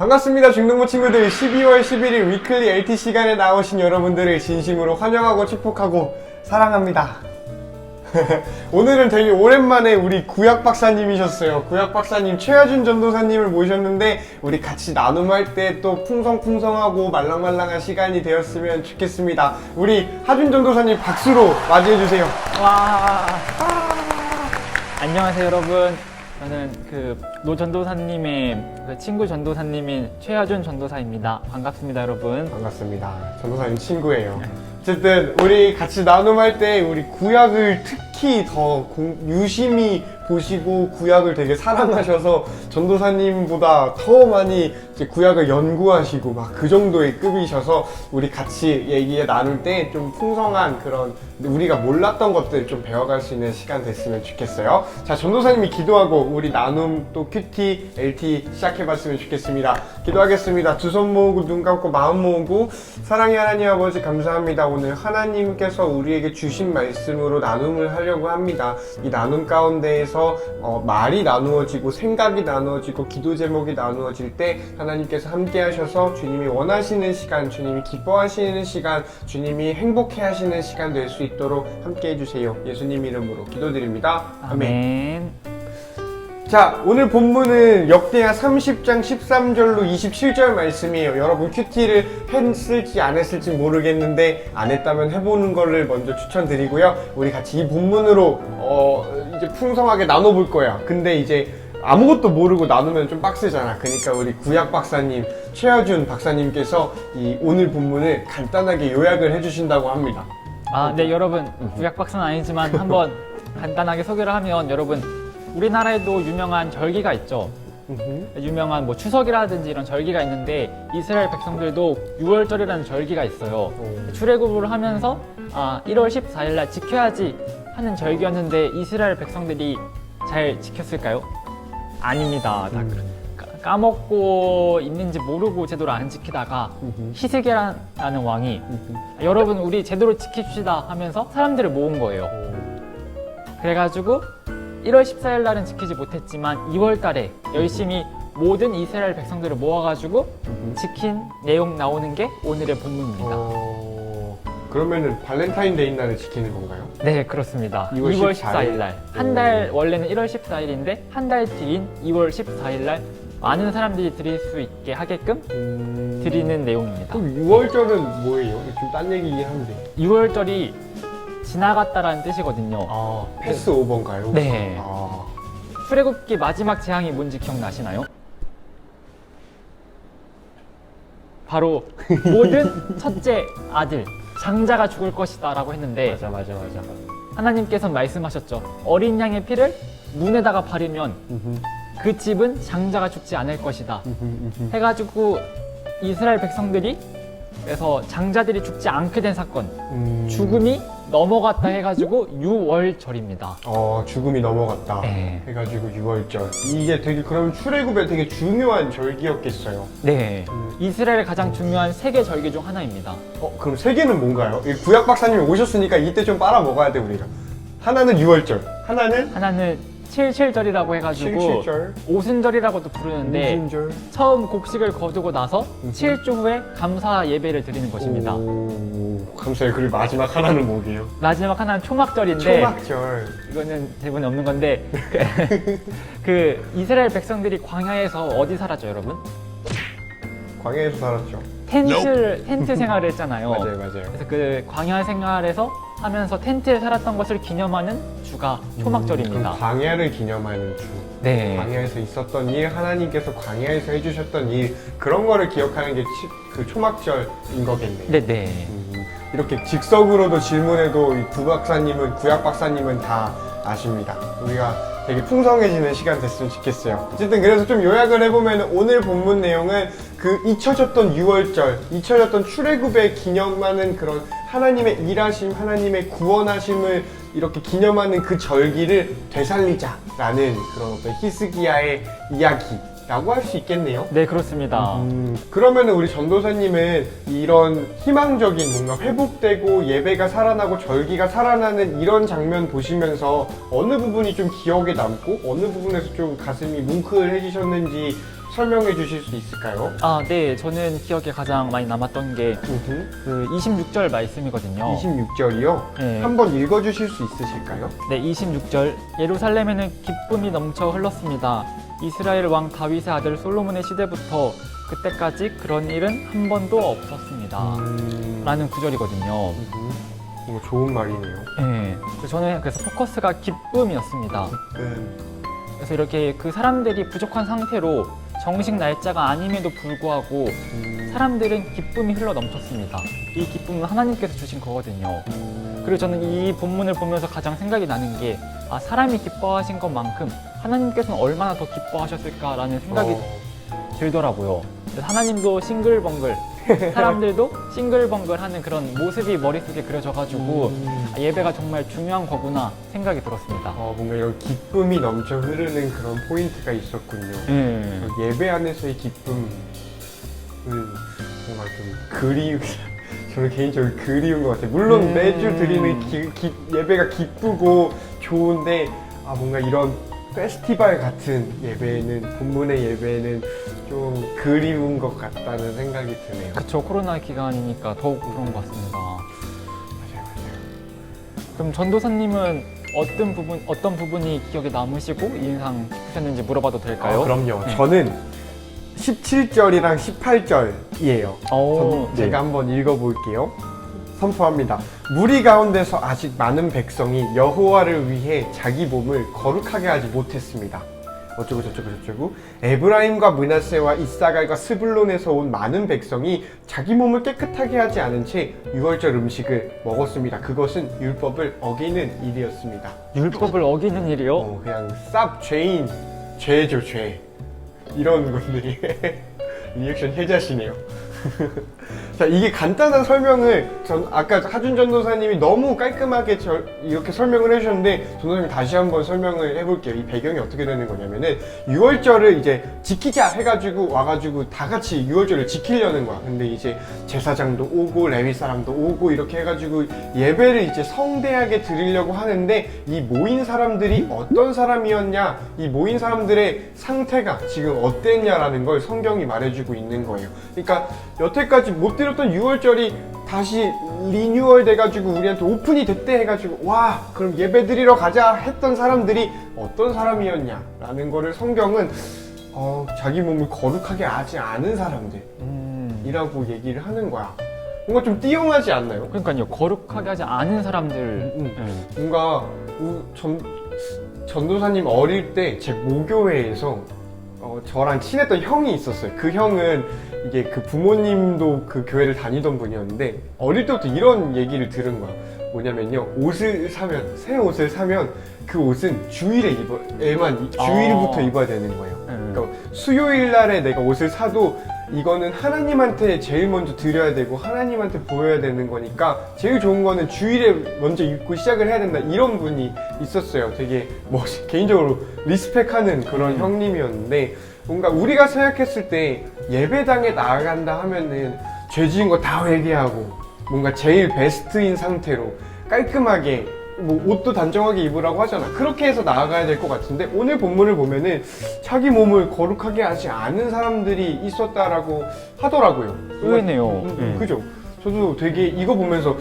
반갑습니다. 중등부 친구들. 12월 11일 위클리 LT 시간에 나오신 여러분들을 진심으로 환영하고 축복하고 사랑합니다. 오늘은 되게 오랜만에 우리 구약 박사님이셨어요. 구약 박사님 최하준 전도사님을 모셨는데 우리 같이 나눔할 때 또 풍성풍성하고 말랑말랑한 시간이 되었으면 좋겠습니다. 우리 하준 전도사님 박수로 맞이해주세요. 와. 안녕하세요 여러분. 저는 노 전도사님의 친구 전도사님인 최하준 전도사입니다. 반갑습니다 여러분. 반갑습니다. 전도사님 친구예요. 어쨌든 우리 같이 나눔할 때 우리 구약을 특히 더 유심히 보시고 구약을 되게 사랑하셔서 전도사님보다 더 많이 이제 구약을 연구하시고 막 그 정도의 급이셔서 우리 같이 얘기 나눌 때 좀 풍성한 그런 우리가 몰랐던 것들 좀 배워갈 수 있는 시간 됐으면 좋겠어요. 자, 전도사님이 기도하고 우리 나눔 또 큐티, LT 시작해봤으면 좋겠습니다. 기도하겠습니다. 두 손 모으고 눈 감고 마음 모으고 사랑의 하나님 아버지 감사합니다. 오늘 하나님께서 우리에게 주신 말씀으로 나눔을 하려고 합니다. 이 나눔 가운데에서 말이 나누어지고 생각이 나누어지고 기도 제목이 나누어질 때 하나님께서 함께 하셔서 주님이 원하시는 시간, 주님이 기뻐하시는 시간, 주님이 행복해 하시는 시간 될 수 있도록 함께 해주세요. 예수님 이름으로 기도드립니다. 아멘. 자, 오늘 본문은 역대하 30장 13절로 27절 말씀이에요. 여러분 큐티를 했을지 안 했을지 모르겠는데 안 했다면 해보는 거를 먼저 추천드리고요. 우리 같이 이 본문으로 이제 풍성하게 나눠볼 거야. 근데 이제 아무것도 모르고 나누면 좀 빡세잖아. 그러니까 우리 구약 박사님 최하준 박사님께서 이 오늘 본문을 간단하게 요약을 해주신다고 합니다. 네 여러분, 구약 박사는 아니지만 한번 간단하게 소개를 하면, 여러분 우리나라에도 유명한 절기가 있죠. 유명한 뭐 추석이라든지 이런 절기가 있는데 이스라엘 백성들도 6월절이라는 절기가 있어요. 출애굽을 하면서 1월 14일 날 지켜야지 하는 절기였는데 이스라엘 백성들이 잘 지켰을까요? 아닙니다. 다 까먹고 있는지 모르고 제대로 안 지키다가 히스기야라는 왕이 여러분 우리 제대로 지킵시다 하면서 사람들을 모은 거예요. 그래가지고 1월 14일 날은 지키지 못했지만 2월 달에 열심히 모든 이스라엘 백성들을 모아가지고 지킨 내용 나오는 게 오늘의 본문입니다. 그러면은 발렌타인데이 날을 지키는 건가요? 네, 그렇습니다. 2월 14일 날. 한 달, 원래는 1월 14일인데 한 달 뒤인 2월 14일 날 많은 사람들이 드릴 수 있게 하게끔 드리는 내용입니다. 그럼 6월절은 뭐예요? 좀 딴 얘기긴 한데. 6월절이 지나갔다라는 뜻이거든요. 패스오버인가요? 네. 출애굽기 마지막 재앙이 뭔지 기억나시나요? 바로 모든 첫째 아들 장자가 죽을 것이다 라고 했는데 맞아. 하나님께서 말씀하셨죠. 어린 양의 피를 문에다가 바르면 그 집은 장자가 죽지 않을 것이다 해가지고 이스라엘 백성들이, 그래서 장자들이 죽지 않게 된 사건, 죽음이 넘어갔다 해가지고 6월절입니다. 죽음이 넘어갔다. 네. 해가지고 6월절. 이게 되게 그럼 출애굽에 되게 중요한 절기였겠어요. 네. 이스라엘의 가장 중요한 세계 절기 중 하나입니다. 그럼 세 개는 뭔가요? 이 구약 박사님이 오셨으니까 이때 좀 빨아 먹어야 돼 우리가. 하나는 6월절, 하나는 77절이라고 해가지고 77절, 오순절이라고도 부르는데 오순절. 처음 곡식을 거두고 나서 7주 후에 감사 예배를 드리는 것입니다. 감사해요. 그리고 마지막 하나는 뭐게요? 마지막 하나는 초막절인데 초막절. 이거는 대본에 없는 건데 그 이스라엘 백성들이 광야에서 어디 살았죠 여러분? 광야에서 살았죠. 텐트 생활을 했잖아요. 맞아요. 그래서 그 광야 생활에서 하면서 텐트에 살았던 것을 기념하는 주가 초막절입니다. 그럼 광야를 기념하는 주. 네. 광야에서 있었던 일, 하나님께서 광야에서 해주셨던 일, 그런 거를 기억하는 게 그 초막절인 거겠네요. 네네. 이렇게 즉석으로도 질문해도 이 구약 박사님은 다 아십니다. 우리가 되게 풍성해지는 시간 됐으면 좋겠어요. 어쨌든 그래서 좀 요약을 해보면 오늘 본문 내용은 그 잊혀졌던 6월절, 잊혀졌던 출애굽에 기념하는 그런 하나님의 일하심, 하나님의 구원하심을 이렇게 기념하는 그 절기를 되살리자라는 그런 어떤 히스기야의 이야기라고 할 수 있겠네요. 네, 그렇습니다. 그러면은 우리 전도사님은 이런 희망적인 뭔가 회복되고 예배가 살아나고 절기가 살아나는 이런 장면 보시면서 어느 부분이 좀 기억에 남고 어느 부분에서 좀 가슴이 뭉클해지셨는지 설명해 주실 수 있을까요? 아, 네. 저는 기억에 가장 많이 남았던 게 그 26절 말씀이거든요. 26절이요? 네. 한번 읽어 주실 수 있으실까요? 네, 26절. 예루살렘에는 기쁨이 넘쳐 흘렀습니다. 이스라엘 왕 다윗의 아들 솔로몬의 시대부터 그때까지 그런 일은 한 번도 없었습니다. 라는 구절이거든요. 뭐 좋은 말이네요. 네. 저는 그래서 포커스가 기쁨이었습니다. 네. 그래서 이렇게 그 사람들이 부족한 상태로 정식 날짜가 아님에도 불구하고 사람들은 기쁨이 흘러 넘쳤습니다. 이 기쁨은 하나님께서 주신 거거든요. 그리고 저는 이 본문을 보면서 가장 생각이 나는 게 사람이 기뻐하신 것만큼 하나님께서는 얼마나 더 기뻐하셨을까라는 생각이 들더라고요. 그래서 하나님도 싱글벙글, 사람들도 싱글벙글하는 그런 모습이 머릿속에 그려져가지고 예배가 정말 중요한 거구나 생각이 들었습니다. 뭔가 이런 기쁨이 넘쳐 흐르는 그런 포인트가 있었군요. 예배 안에서의 기쁨은 정말 좀 저는 개인적으로 그리운 것 같아요. 물론 매주 드리는 예배가 기쁘고 좋은데 뭔가 이런 페스티벌 같은 예배는, 본문의 예배는 좀 그리운 것 같다는 생각이 드네요. 그쵸, 코로나 기간이니까 더욱 그런 것 같습니다. 맞아요. 그럼 전도사님은 어떤 부분이 기억에 남으시고 인상 깊으셨는지 물어봐도 될까요? 그럼요. 저는 17절이랑 18절이에요. 제가 한번 읽어볼게요. 선포합니다. 무리 가운데서 아직 많은 백성이 여호와를 위해 자기 몸을 거룩하게 하지 못했습니다. 어쩌고 저쩌고 에브라임과 므낫세와 이사갈과 스불론에서 온 많은 백성이 자기 몸을 깨끗하게 하지 않은 채 유월절 음식을 먹었습니다. 그것은 율법을 어기는 일이었습니다. 율법을 어기는 일이요? 그냥 쌉 죄죠, 죄. 이런 건데 리액션 해자시네요. 자, 이게 간단한 설명을 아까 하준 전도사님이 너무 깔끔하게 이렇게 설명을 해주셨는데 전도사님이 다시 한번 설명을 해볼게요. 이 배경이 어떻게 되는 거냐면은 6월절을 이제 지키자 해가지고 와가지고 다 같이 6월절을 지키려는 거야. 근데 이제 제사장도 오고 레위 사람도 오고 이렇게 해가지고 예배를 이제 성대하게 드리려고 하는데 이 모인 사람들이 어떤 사람이었냐, 이 모인 사람들의 상태가 지금 어땠냐라는 걸 성경이 말해주고 있는 거예요. 그러니까 여태까지 못 드렸던 6월절이 다시 리뉴얼 돼가지고 우리한테 오픈이 됐대 해가지고 와 그럼 예배 드리러 가자 했던 사람들이 어떤 사람이었냐라는 거를 성경은 자기 몸을 거룩하게 하지 않은 사람들이라고 얘기를 하는 거야. 뭔가 좀 띄용하지 않나요? 그러니까요, 거룩하게 하지 않은 사람들. 뭔가 전도사님 어릴 때 제 모교회에서 저랑 친했던 형이 있었어요. 그 형은 이게 그 부모님도 그 교회를 다니던 분이었는데 어릴 때부터 이런 얘기를 들은 거야. 뭐냐면요, 새 옷을 사면 그 옷은 주일부터 입어야 되는 거예요. 그러니까 수요일 날에 내가 옷을 사도 이거는 하나님한테 제일 먼저 드려야 되고 하나님한테 보여야 되는 거니까 제일 좋은 거는 주일에 먼저 입고 시작을 해야 된다, 이런 분이 있었어요. 되게 개인적으로 리스펙하는 그런 형님이었는데, 뭔가 우리가 생각했을 때 예배당에 나아간다 하면은 죄 지은 거 다 회개하고 뭔가 제일 베스트인 상태로 깔끔하게 옷도 단정하게 입으라고 하잖아. 그렇게 해서 나아가야 될 것 같은데 오늘 본문을 보면은 자기 몸을 거룩하게 하지 않은 사람들이 있었다라고 하더라고요. 의외네요. 그죠? 저도 되게 이거 보면서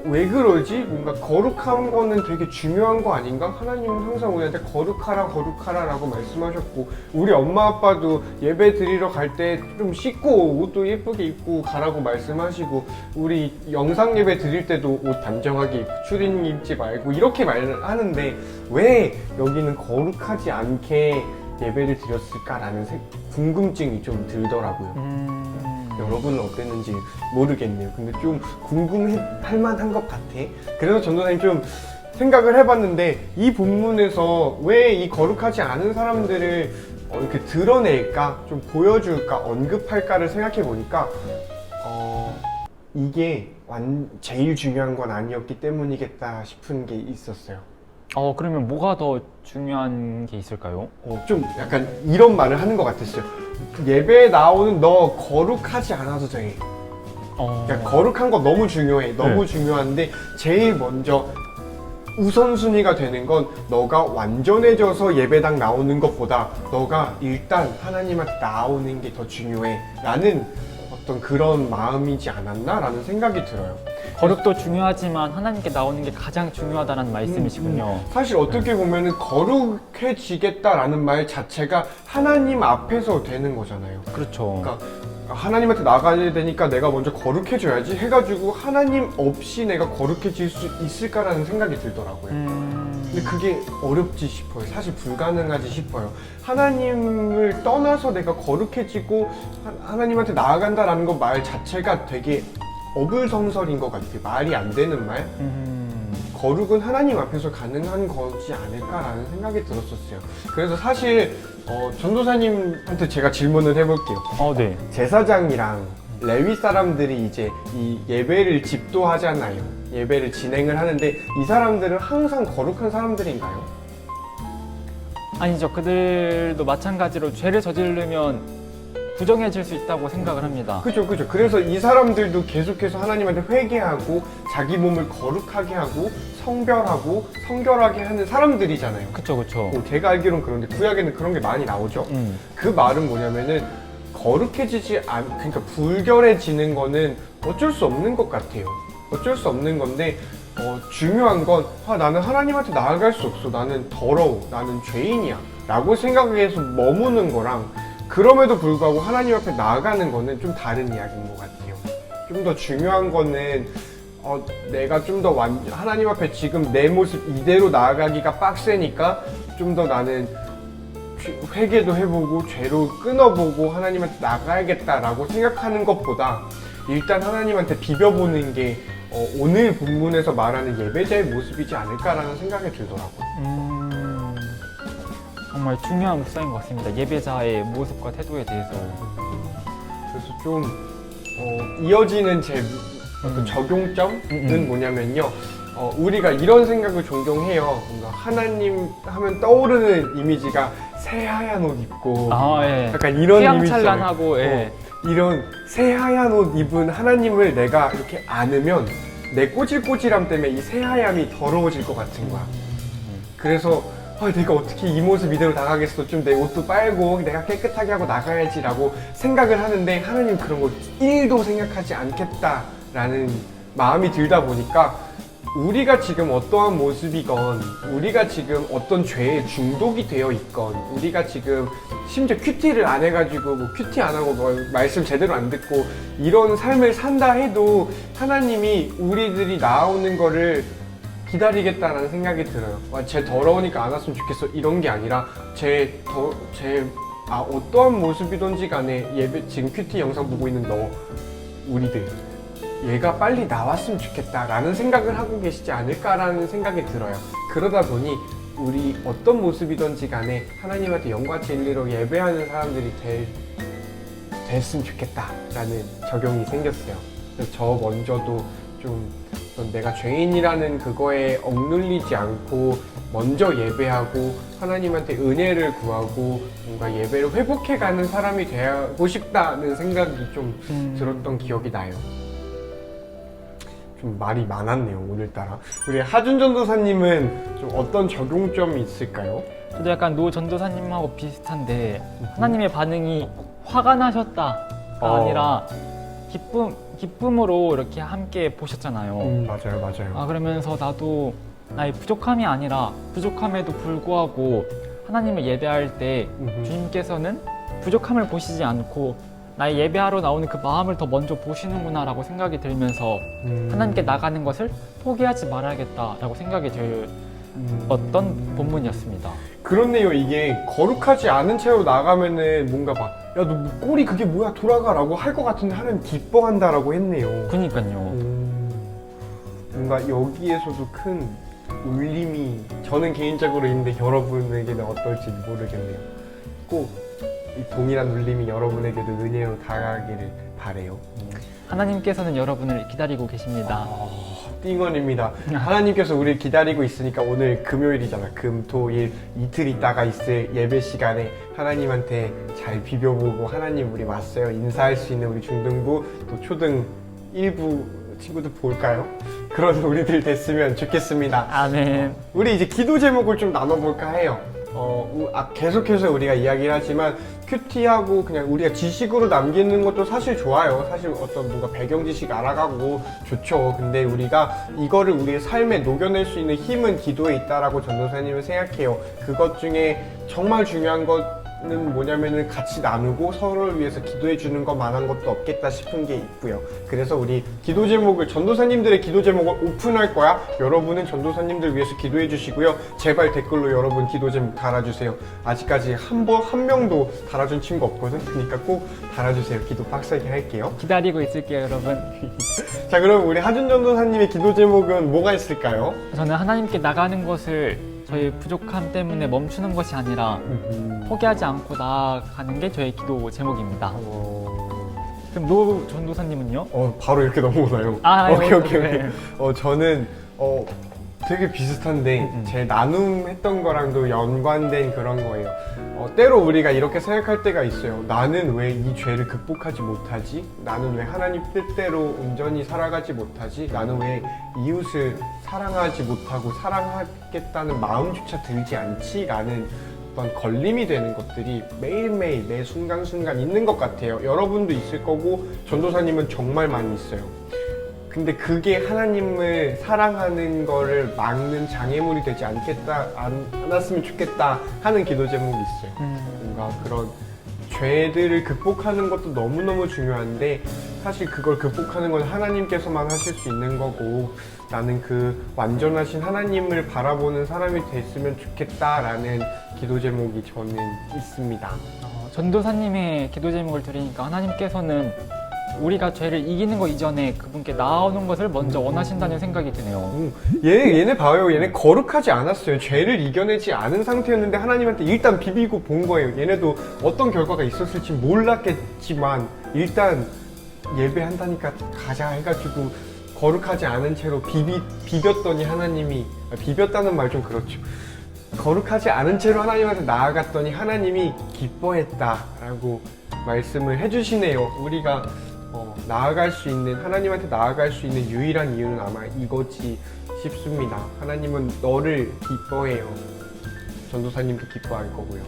왜 그러지? 뭔가 거룩한 거는 되게 중요한 거 아닌가? 하나님은 항상 우리한테 거룩하라 라고 말씀하셨고, 우리 엄마 아빠도 예배 드리러 갈 때 좀 씻고 옷도 예쁘게 입고 가라고 말씀하시고, 우리 영상 예배 드릴 때도 옷 단정하게 입고 추리닝 입지 말고 이렇게 말하는데 왜 여기는 거룩하지 않게 예배를 드렸을까라는 궁금증이 좀 들더라고요. 여러분은 어땠는지 모르겠네요. 근데 좀 궁금할 만한 것 같아. 그래서 전도사님 좀 생각을 해봤는데 이 본문에서 왜 이 거룩하지 않은 사람들을 이렇게 드러낼까, 좀 보여줄까, 언급할까를 생각해 보니까 이게 제일 중요한 건 아니었기 때문이겠다 싶은 게 있었어요. 그러면 뭐가 더 중요한 게 있을까요? 좀 약간 이런 말을 하는 것 같았어요. 예배에 나오는 너 거룩하지 않아도 돼. 그러니까 거룩한 거 너무 중요해. 너무 중요한데 제일 먼저 우선순위가 되는 건 너가 완전해져서 예배당 나오는 것보다 너가 일단 하나님한테 나오는 게 더 중요해 라는 어떤 그런 마음이지 않았나 라는 생각이 들어요. 거룩도 중요하지만 하나님께 나오는 게 가장 중요하다는 말씀이시군요. 사실 어떻게 보면은 거룩해지겠다라는 말 자체가 하나님 앞에서 되는 거잖아요. 그렇죠. 그러니까 하나님한테 나가야 되니까 내가 먼저 거룩해져야지 해가지고 하나님 없이 내가 거룩해질 수 있을까라는 생각이 들더라고요. 근데 그게 어렵지 싶어요. 사실 불가능하지 싶어요. 하나님을 떠나서 내가 거룩해지고 하나님한테 나아간다라는 것 말 자체가 되게 어불성설인 것 같아요. 말이 안 되는 말. 거룩은 하나님 앞에서 가능한 거지 않을까라는 생각이 들었었어요. 그래서 사실 전도사님한테 제가 질문을 해볼게요. 네. 제사장이랑 레위 사람들이 이제 이 예배를 집도하잖아요. 예배를 진행을 하는데 이 사람들은 항상 거룩한 사람들인가요? 아니죠. 그들도 마찬가지로 죄를 저지르면 부정해질 수 있다고 생각을 합니다. 그죠. 그래서 이 사람들도 계속해서 하나님한테 회개하고 자기 몸을 거룩하게 하고 성별하고 성결하게 하는 사람들이잖아요. 그쵸. 제가 알기로는 그런데 구약에는 그런 게 많이 나오죠. 그 말은 뭐냐면은 그러니까 불결해지는 거는 어쩔 수 없는 것 같아요. 어쩔 수 없는 건데 중요한 건 나는 하나님한테 나아갈 수 없어. 나는 더러워. 나는 죄인이야. 라고 생각해서 머무는 거랑 그럼에도 불구하고 하나님 앞에 나아가는 거는 좀 다른 이야기인 것 같아요. 좀 더 중요한 거는 내가 좀 더 하나님 앞에 지금 내 모습 이대로 나아가기가 빡세니까 좀 더 나는 회개도 해보고 죄로 끊어보고 하나님한테 나가야겠다라고 생각하는 것보다 일단 하나님한테 비벼보는 게 오늘 본문에서 말하는 예배자의 모습이지 않을까라는 생각이 들더라고요. 정말 중요한 묵상인 것 같습니다. 예배자의 모습과 태도에 대해서. 그래서 좀 이어지는 제 어떤 적용점은 뭐냐면요. 우리가 이런 생각을 종종 해요. 뭔가 하나님 하면 떠오르는 이미지가 새하얀 옷 입고 예. 약간 이런 이미지잖아요. 휘황찬란하고 이런 새하얀 옷 입은 하나님을 내가 이렇게 안으면 내 꼬질꼬질함 때문에 이 새하얀이 더러워질 것 같은 거야. 그래서 내가 어떻게 이 모습 이대로 나가겠어. 좀 내 옷도 빨고 내가 깨끗하게 하고 나가야지 라고 생각을 하는데 하나님 그런 거 1도 생각하지 않겠다라는 마음이 들다 보니까 우리가 지금 어떠한 모습이건 우리가 지금 어떤 죄에 중독이 되어 있건 우리가 지금 심지어 큐티를 안 해가지고 큐티 안 하고 말씀 제대로 안 듣고 이런 삶을 산다 해도 하나님이 우리들이 나오는 거를 기다리겠다라는 생각이 들어요. 쟤 더러우니까 안 왔으면 좋겠어 이런 게 아니라 어떠한 모습이든지 간에 지금 큐티 영상 보고 있는 우리들 얘가 빨리 나왔으면 좋겠다라는 생각을 하고 계시지 않을까라는 생각이 들어요. 그러다 보니 우리 어떤 모습이든지 간에 하나님한테 영광 진리로 예배하는 사람들이 됐으면 좋겠다라는 적용이 생겼어요. 그래서 저 먼저도 좀 내가 죄인이라는 그거에 억눌리지 않고 먼저 예배하고 하나님한테 은혜를 구하고 뭔가 예배를 회복해가는 사람이 되고 싶다는 생각이 좀 들었던 기억이 나요. 좀 말이 많았네요, 오늘따라. 우리 하준 전도사님은 좀 어떤 적용점이 있을까요? 저도 약간 노 전도사님하고 비슷한데 하나님의 반응이 화가 나셨다가 아니라 기쁨으로 이렇게 함께 보셨잖아요. 맞아요. 그러면서 나도 나의 부족함이 아니라 부족함에도 불구하고 하나님을 예배할 때 주님께서는 부족함을 보시지 않고 나의 예배하러 나오는 그 마음을 더 먼저 보시는구나 라고 생각이 들면서 하나님께 나가는 것을 포기하지 말아야겠다라고 생각이 들었던 본문이었습니다. 그렇네요. 이게 거룩하지 않은 채로 나가면은 뭔가 야, 너 꼴이 그게 뭐야 돌아가라고 할 것 같은데 하나님 기뻐한다라고 했네요. 그러니까요. 뭔가 여기에서도 큰 울림이 저는 개인적으로 있는데 여러분에게는 어떨지 모르겠네요. 꼭 이 동일한 울림이 여러분에게도 은혜로 다가가기를 바래요. 하나님께서는 여러분을 기다리고 계십니다. 띵원입니다. 하나님께서 우리를 기다리고 있으니까 오늘 금요일이잖아. 금, 토, 일 이틀 있다가 있을 예배 시간에 하나님한테 잘 비벼보고 하나님 우리 왔어요 인사할 수 있는 우리 중등부 또 초등 1부 친구들 볼까요? 그런 우리들 됐으면 좋겠습니다. 아멘. 우리 이제 기도 제목을 좀 나눠볼까 해요. 계속해서 우리가 이야기를 하지만 큐티하고 그냥 우리가 지식으로 남기는 것도 사실 좋아요. 사실 어떤 뭔가 배경 지식 알아가고 좋죠. 근데 우리가 이거를 우리의 삶에 녹여낼 수 있는 힘은 기도에 있다라고 전도사님은 생각해요. 그것 중에 정말 중요한 것은 뭐냐면은 같이 나누고 서로를 위해서 기도해 주는 것만한 것도 없겠다 싶은 게 있고요. 그래서 우리 기도 제목을 전도사님들의 기도 제목을 오픈할 거야. 여러분은 전도사님들 위해서 기도해 주시고요. 제발 댓글로 여러분 기도 제목 달아주세요. 아직까지 한 명도 달아준 친구 없거든. 그러니까 꼭 달아주세요. 기도 빡세게 할게요. 기다리고 있을게요, 여러분. 자, 그럼 우리 하준 전도사님의 기도 제목은 뭐가 있을까요? 저는 하나님께 나가는 것을 저희 부족함 때문에 멈추는 것이 아니라 포기하지 않고 나아가는 게 저의 기도 제목입니다. 그럼 노 전도사님은요? 바로 이렇게 넘어오나요? 오케이. 저는 되게 비슷한데 제 나눔했던 거랑도 연관된 그런 거예요. 때로 우리가 이렇게 생각할 때가 있어요. 나는 왜 이 죄를 극복하지 못하지? 나는 왜 하나님 뜻대로 온전히 살아가지 못하지? 나는 왜 이웃을 사랑하지 못하고 사랑하겠다는 마음조차 들지 않지? 라는 어떤 걸림이 되는 것들이 매일매일 매 순간순간 있는 것 같아요. 여러분도 있을 거고 전도사님은 정말 많이 있어요. 근데 그게 하나님을 사랑하는 거를 막는 장애물이 되지 않았으면 좋겠다 하는 기도 제목이 있어요. 뭔가 그런 죄들을 극복하는 것도 너무너무 중요한데 사실 그걸 극복하는 건 하나님께서만 하실 수 있는 거고 나는 그 완전하신 하나님을 바라보는 사람이 됐으면 좋겠다라는 기도 제목이 저는 있습니다. 전도사님의 기도 제목을 들으니까 하나님께서는 우리가 죄를 이기는 거 이전에 그분께 나아오는 것을 먼저 원하신다는 생각이 드네요. 얘네 봐요. 얘네 거룩하지 않았어요. 죄를 이겨내지 않은 상태였는데 하나님한테 일단 비비고 본 거예요. 얘네도 어떤 결과가 있었을지 몰랐겠지만 일단 예배한다니까 가자 해가지고 거룩하지 않은 채로 비볐더니 하나님이 비볐다는 말 좀 그렇죠. 거룩하지 않은 채로 하나님한테 나아갔더니 하나님이 기뻐했다라고 말씀을 해주시네요. 우리가 나아갈 수 있는 하나님한테 나아갈 수 있는 유일한 이유는 아마 이거지 싶습니다. 하나님은 너를 기뻐해요. 전도사님도 기뻐할 거고요.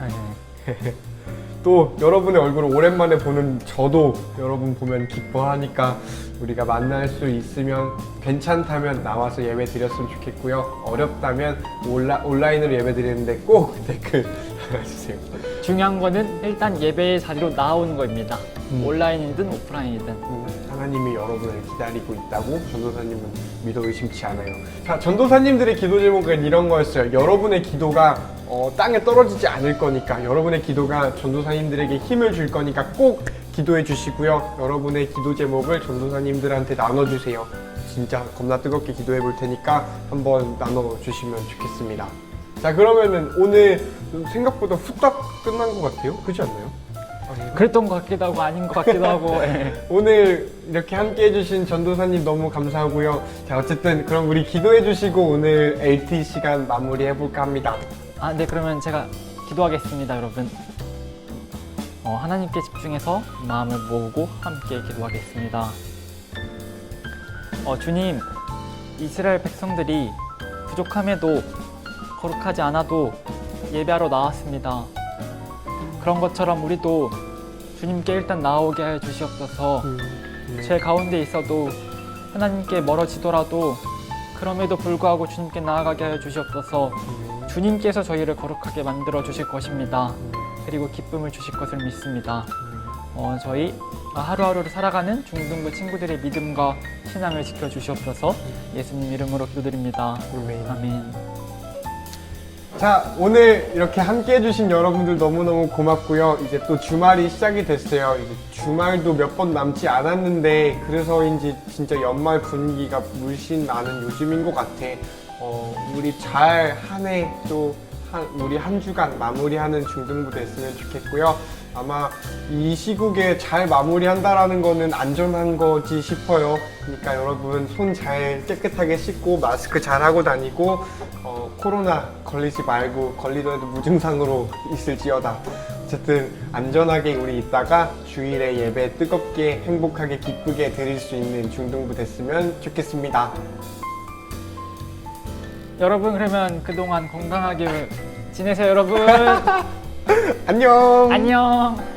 또 여러분의 얼굴을 오랜만에 보는 저도 여러분 보면 기뻐하니까 우리가 만날 수 있으면 괜찮다면 나와서 예배 드렸으면 좋겠고요. 어렵다면 온라인으로 예배 드리는데 꼭 댓글 달아주세요. 중요한 거는 일단 예배의 자리로 나오는 겁니다. 온라인이든 오프라인이든. 하나님이 여러분을 기다리고 있다고 전도사님은 믿어 의심치 않아요. 자, 전도사님들의 기도 제목은 이런 거였어요. 여러분의 기도가 땅에 떨어지지 않을 거니까 여러분의 기도가 전도사님들에게 힘을 줄 거니까 꼭 기도해 주시고요. 여러분의 기도 제목을 전도사님들한테 나눠주세요. 진짜 겁나 뜨겁게 기도해 볼 테니까 한번 나눠주시면 좋겠습니다. 자, 그러면은 오늘 생각보다 후딱 끝난 것 같아요. 그렇지 않나요? 그랬던 것 같기도 하고 아닌 것 같기도 하고. 오늘 이렇게 함께 해주신 전도사님 너무 감사하고요. 자, 어쨌든 그럼 우리 기도해 주시고 오늘 LT 시간 마무리 해볼까 합니다. 네, 그러면 제가 기도하겠습니다, 여러분. 하나님께 집중해서 마음을 모으고 함께 기도하겠습니다. 주님, 이스라엘 백성들이 부족함에도 거룩하지 않아도 예배하러 나왔습니다. 그런 것처럼 우리도 주님께 일단 나오게 해 주시옵소서. 제 가운데 있어도 하나님께 멀어지더라도 그럼에도 불구하고 주님께 나아가게 해 주시옵소서. 주님께서 저희를 거룩하게 만들어 주실 것입니다. 그리고 기쁨을 주실 것을 믿습니다. 저희 하루하루를 살아가는 중등부 친구들의 믿음과 신앙을 지켜주시옵소서. 예수님 이름으로 기도드립니다. 아멘. 자, 오늘 이렇게 함께 해주신 여러분들 너무너무 고맙고요. 이제 또 주말이 시작이 됐어요. 이제 주말도 몇 번 남지 않았는데 그래서인지 진짜 연말 분위기가 물씬 나는 요즘인 것 같아. 우리 잘 한 해 또 우리 한 주간 마무리하는 중등부 됐으면 좋겠고요. 아마 이 시국에 잘 마무리한다라는 거는 안전한 거지 싶어요. 그러니까 여러분 손 잘 깨끗하게 씻고 마스크 잘 하고 다니고 코로나 걸리지 말고 걸리더라도 무증상으로 있을지어다. 어쨌든 안전하게 우리 있다가 주일에 예배 뜨겁게 행복하게 기쁘게 드릴 수 있는 중등부 됐으면 좋겠습니다. 여러분 그러면 그동안 건강하게 지내세요 여러분. 안녕. 안녕.